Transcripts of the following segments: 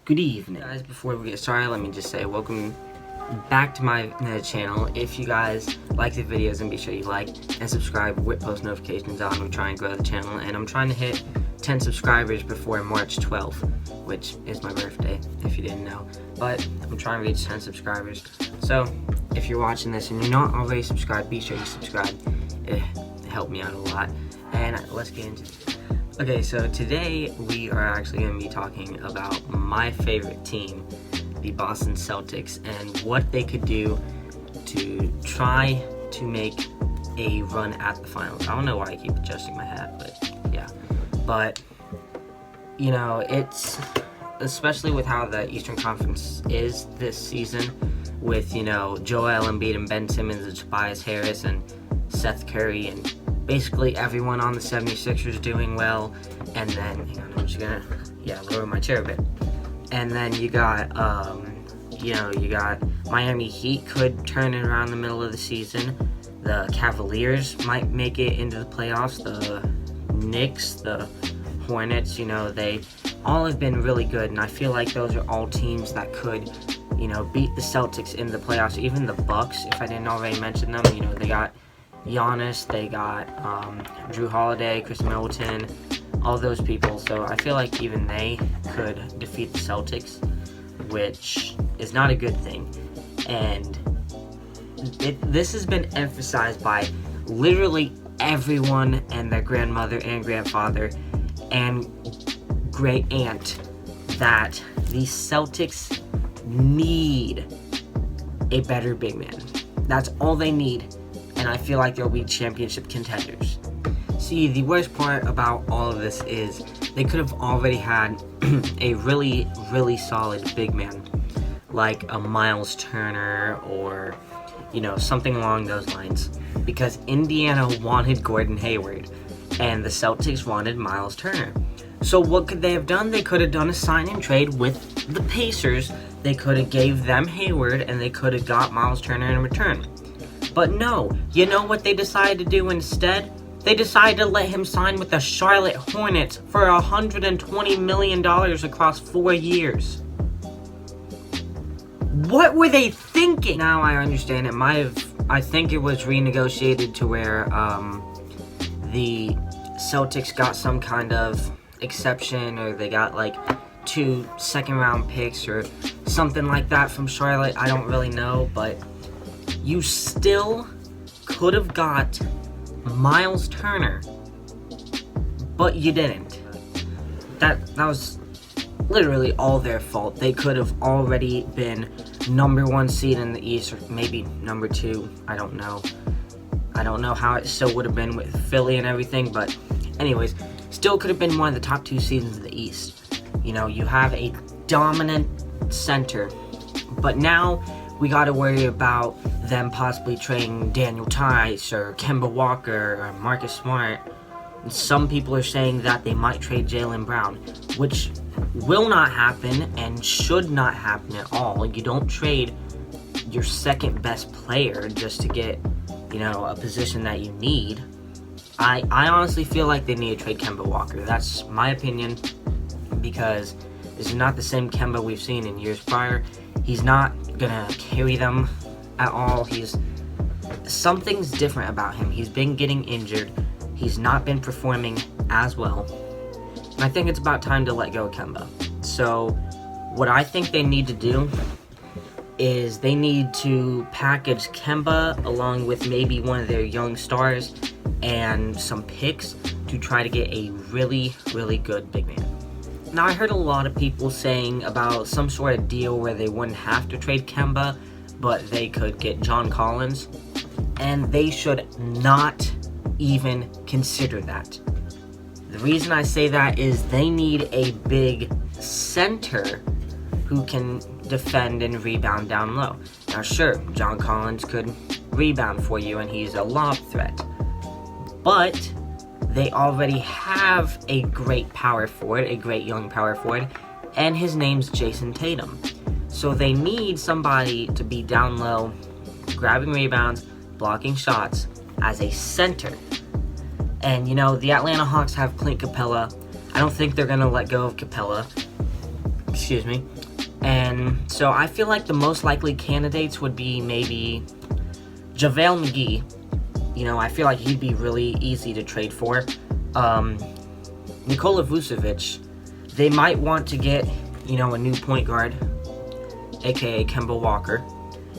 Good evening, guys. Before we get started, let me just say welcome back to my channel. If you guys like the videos, then be sure you like and subscribe with post notifications on. We're trying to grow the channel, and I'm trying to hit 10 subscribers before March 12th, which is my birthday, if you didn't know. But I'm trying to reach 10 subscribers. So if you're watching this and you're not already subscribed, be sure you subscribe. It helped me out a lot. And let's get into it. Okay, so today we are actually going to be talking about my favorite team, the Boston Celtics, and what they could do to try to make a run at the finals. I don't know why I keep adjusting my hat, but yeah. But, you know, it's, especially with how the Eastern Conference is this season, with, you know, Joel Embiid and Ben Simmons and Tobias Harris and Seth Curry and basically everyone on the 76ers doing well. And then, hang on, I'm just gonna, lower my chair a bit. And then you got, you got Miami Heat could turn it around the middle of the season. The Cavaliers might make it into the playoffs. The Knicks, the Hornets, you know, they all have been really good. And I feel like those are all teams that could, you know, beat the Celtics in the playoffs. Even the Bucks, if I didn't already mention them, you know, they got Giannis, they got Drew Holiday, Chris Middleton, all those people. So I feel like even they could defeat the Celtics, which is not a good thing. And this has been emphasized by literally everyone and their grandmother and grandfather and great aunt that the Celtics need a better big man. That's all they need. And I feel like they'll be championship contenders. See, the worst part about all of this is they could have already had a really, really solid big man, like a Miles Turner or, you know, something along those lines. Because Indiana wanted Gordon Hayward, and the Celtics wanted Miles Turner. So what could they have done? They could have done a sign and trade with the Pacers. They could have gave them Hayward, and they could have got Miles Turner in return. But no, you know what they decided to do instead? They decided to let him sign with the Charlotte Hornets for $120 million across 4 years. What were they thinking? Now I understand it might have, I think it was renegotiated to where the Celtics got some kind of exception, or they got like 2 second-round picks or something like that from Charlotte. I don't really know, but you still could have got Miles Turner, but you didn't. That was literally all their fault. They could have already been number 1 seed in the East, or maybe number 2. I don't know. I don't know how it still would have been with Philly and everything, but anyways, still could have been one of the top 2 seeds in the East. You know, you have a dominant center, but now we got to worry about them possibly trading Daniel Tice or Kemba Walker or Marcus Smart. And some people are saying that they might trade Jaylen Brown, which will not happen and should not happen at all. You don't trade your second best player just to get, you know, a position that you need. I honestly feel like they need to trade Kemba Walker. That's my opinion, because this is not the same Kemba we've seen in years prior. He's not gonna carry them at all. Something's different about him. He's been getting injured. He's not been performing as well. And I think it's about time to let go of Kemba. So what I think they need to do is they need to package Kemba along with maybe one of their young stars and some picks to try to get a really, really good big man. Now, I heard a lot of people saying about some sort of deal where they wouldn't have to trade Kemba, but they could get John Collins, and they should not even consider that. The reason I say that is they need a big center who can defend and rebound down low. Now, sure, John Collins could rebound for you, and he's a lob threat, but they already have a great power forward, a great young power forward, and his name's Jason Tatum. So they need somebody to be down low, grabbing rebounds, blocking shots as a center. And, you know, the Atlanta Hawks have Clint Capella. I don't think they're going to let go of Capella. Excuse me. And so I feel like the most likely candidates would be maybe JaVale McGee. You know, I feel like he'd be really easy to trade for. Nikola Vucevic. They might want to get, you know, a new point guard, aka Kemba Walker,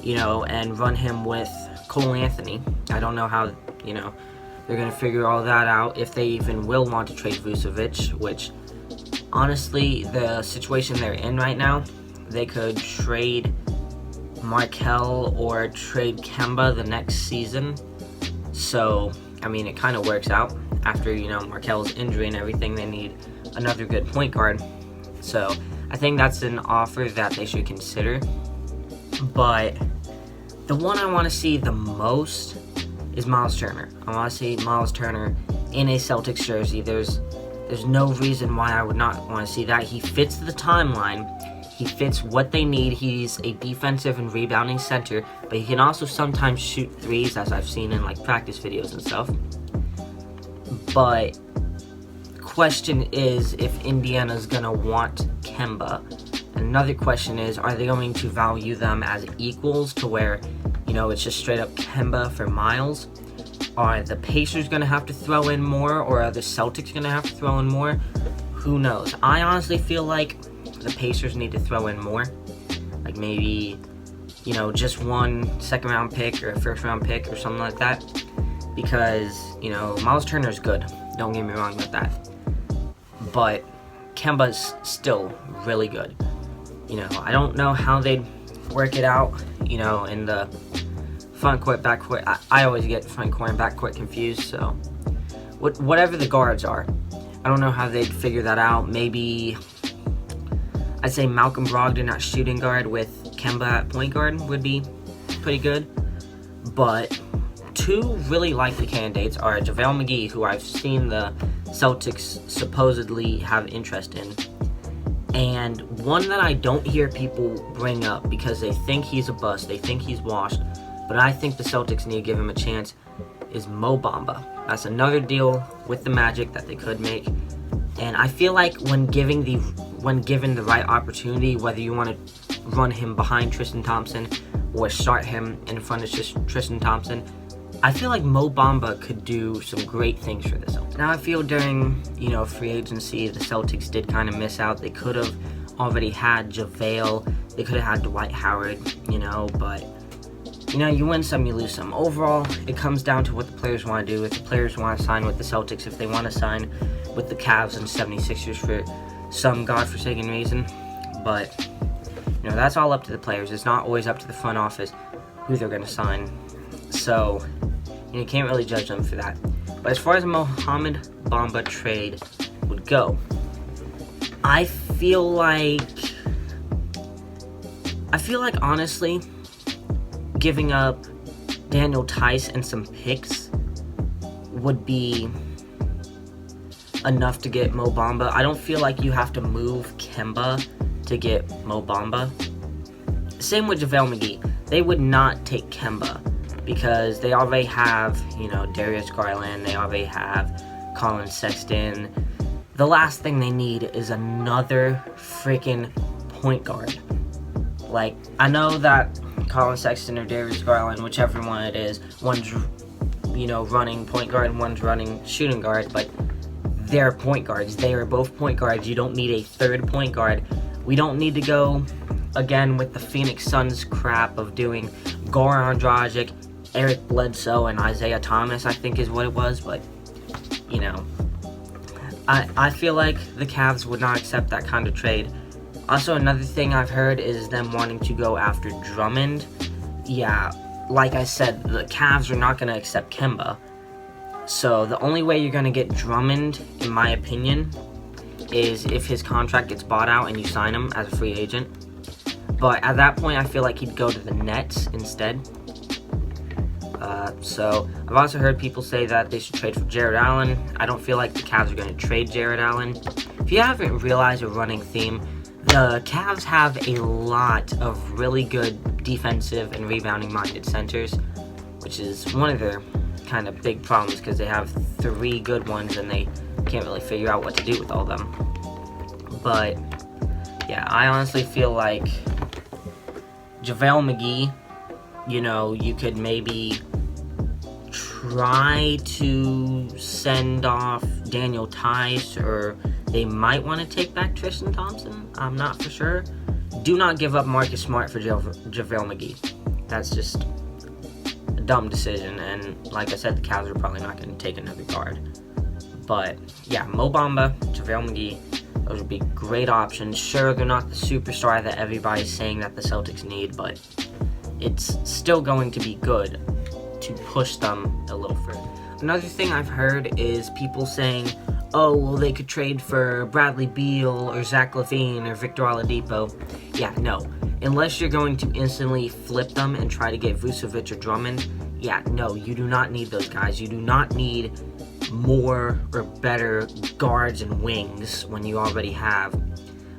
you know, and run him with Cole Anthony. I don't know how, you know, they're going to figure all that out, if they even will want to trade Vucevic, which, honestly, the situation they're in right now, they could trade Markelle or trade Kemba the next season. So, I mean, it kind of works out. After, you know, Markelle's injury and everything, they need another good point guard. So, I think that's an offer that they should consider. But the one I want to see the most is Miles Turner. I want to see Miles Turner in a Celtics jersey. There's no reason why I would not want to see that. He fits the timeline. He fits what they need. He's a defensive and rebounding center, but he can also sometimes shoot threes, as I've seen in like practice videos and stuff. But question is if Indiana's gonna want Kemba. Another question is, are they going to value them as equals to where, you know, it's just straight up Kemba for Miles? Are the Pacers going to have to throw in more, or are the Celtics going to have to throw in more? Who knows? I honestly feel like the Pacers need to throw in more. Like maybe, you know, just one second-round pick or a first-round pick or something like that. Because, you know, Miles Turner's good. Don't get me wrong about that. But Kemba's still really good. You know, I don't know how they'd work it out, you know, in the front court, back court. I always get front court and back court confused, so whatever the guards are, I don't know how they'd figure that out. Maybe I'd say Malcolm Brogdon at shooting guard with Kemba at point guard would be pretty good. But two really likely candidates are JaVale McGee, who I've seen the Celtics supposedly have interest in, and one that I don't hear people bring up because they think he's a bust, they think he's washed, but I think the Celtics need to give him a chance, is Mo Bamba. That's another deal with the Magic that they could make, and I feel like when given the right opportunity, whether you want to run him behind Tristan Thompson or start him in front of Tristan Thompson, I feel like Mo Bamba could do some great things for the Celtics. Now, I feel during, you know, free agency, the Celtics did kind of miss out. They could have already had JaVale. They could have had Dwight Howard, you know, but, you know, you win some, you lose some. Overall, it comes down to what the players want to do. If the players want to sign with the Celtics, if they want to sign with the Cavs and 76ers for some godforsaken reason. But, you know, that's all up to the players. It's not always up to the front office who they're going to sign. So, you can't really judge them for that. But as far as a Mohamed Bamba trade would go, I feel like honestly, giving up Daniel Tice and some picks would be enough to get Mo Bamba. I don't feel like you have to move Kemba to get Mo Bamba. Same with JaVale McGee. They would not take Kemba because they already have, you know, Darius Garland. They already have Colin Sexton. The last thing they need is another freaking point guard. Like, I know that Colin Sexton or Darius Garland, whichever one it is, one's, you know, running point guard and one's running shooting guard, but they're point guards. They are both point guards. You don't need a third point guard. We don't need to go, again, with the Phoenix Suns crap of doing Goran Dragic, Eric Bledsoe, and Isaiah Thomas, I think is what it was, but, you know, I feel like the Cavs would not accept that kind of trade. Also, another thing I've heard is them wanting to go after Drummond. Yeah, like I said, the Cavs are not going to accept Kemba. So the only way you're going to get Drummond, in my opinion, is if his contract gets bought out and you sign him as a free agent. But at that point, I feel like he'd go to the Nets instead. So I've also heard people say that they should trade for Jared Allen. I don't feel like the Cavs are going to trade Jared Allen. If you haven't realized a running theme, the Cavs have a lot of really good defensive and rebounding-minded centers, which is one of their kind of big problems because they have 3 good ones and they can't really figure out what to do with all of them. But yeah, I honestly feel like JaVale McGee, you know, you could maybe try to send off Daniel Tice, or they might want to take back Tristan Thompson. I'm not for sure. Do not give up Marcus Smart for JaVale McGee. That's just a dumb decision, and like I said, the Cavs are probably not going to take another guard. But yeah, Mo Bamba, JaVale McGee, those would be great options. Sure, they're not the superstar that everybody's saying that the Celtics need, but it's still going to be good to push them a little further. Another thing I've heard is people saying, oh, well, they could trade for Bradley Beal or Zach LaVine or Victor Oladipo. Yeah, no. Unless you're going to instantly flip them and try to get Vucevic or Drummond, yeah, no, you do not need those guys. You do not need more or better guards and wings when you already have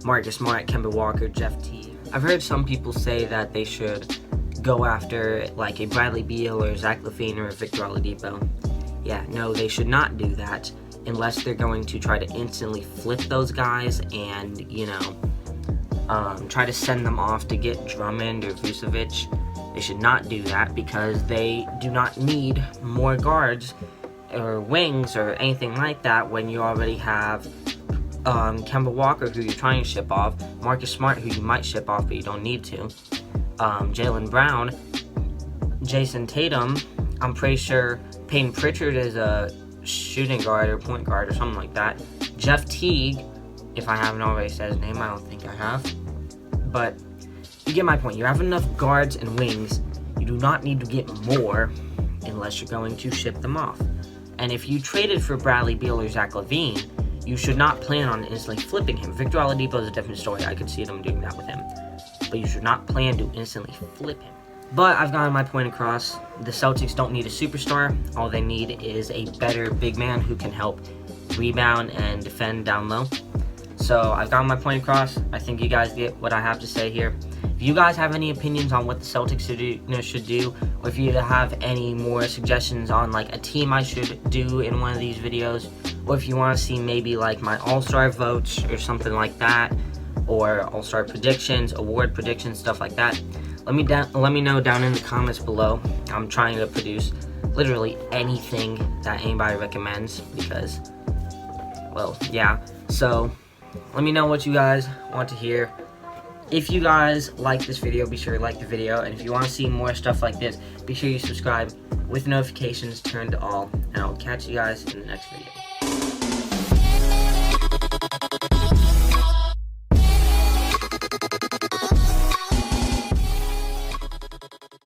Marcus Smart, Kemba Walker, Jeff Teague. I've heard some people say that they should go after like a Bradley Beal or Zach LaVine or Victor Oladipo. Yeah, no, they should not do that unless they're going to try to instantly flip those guys and, you know, try to send them off to get Drummond or Vucevic. They should not do that because they do not need more guards or wings or anything like that when you already have Kemba Walker, who you're trying to ship off, Marcus Smart, who you might ship off but you don't need to, Jaylen Brown, Jason Tatum. I'm pretty sure Peyton Pritchard is a shooting guard or point guard or something like that. Jeff Teague, if I haven't already said his name, I don't think I have. But you get my point. You have enough guards and wings. You do not need to get more unless you're going to ship them off. And if you traded for Bradley Beal or Zach LaVine, you should not plan on instantly flipping him. Victor Oladipo is a different story. I could see them doing that with him. But you should not plan to instantly flip him. But I've gotten my point across. The Celtics don't need a superstar. All they need is a better big man who can help rebound and defend down low. So I've gotten my point across. I think you guys get what I have to say here. If you guys have any opinions on what the Celtics should do, or if you have any more suggestions on like a team I should do in one of these videos, or if you want to see maybe like my all-star votes or something like that, or all-star predictions, award predictions, stuff like that, let me know down in the comments below. I'm trying to produce literally anything that anybody recommends because, well, yeah. So let me know what you guys want to hear. If you guys like this video, be sure to like the video, and if you want to see more stuff like this, be sure you subscribe with notifications turned to all, and I'll catch you guys in the next video.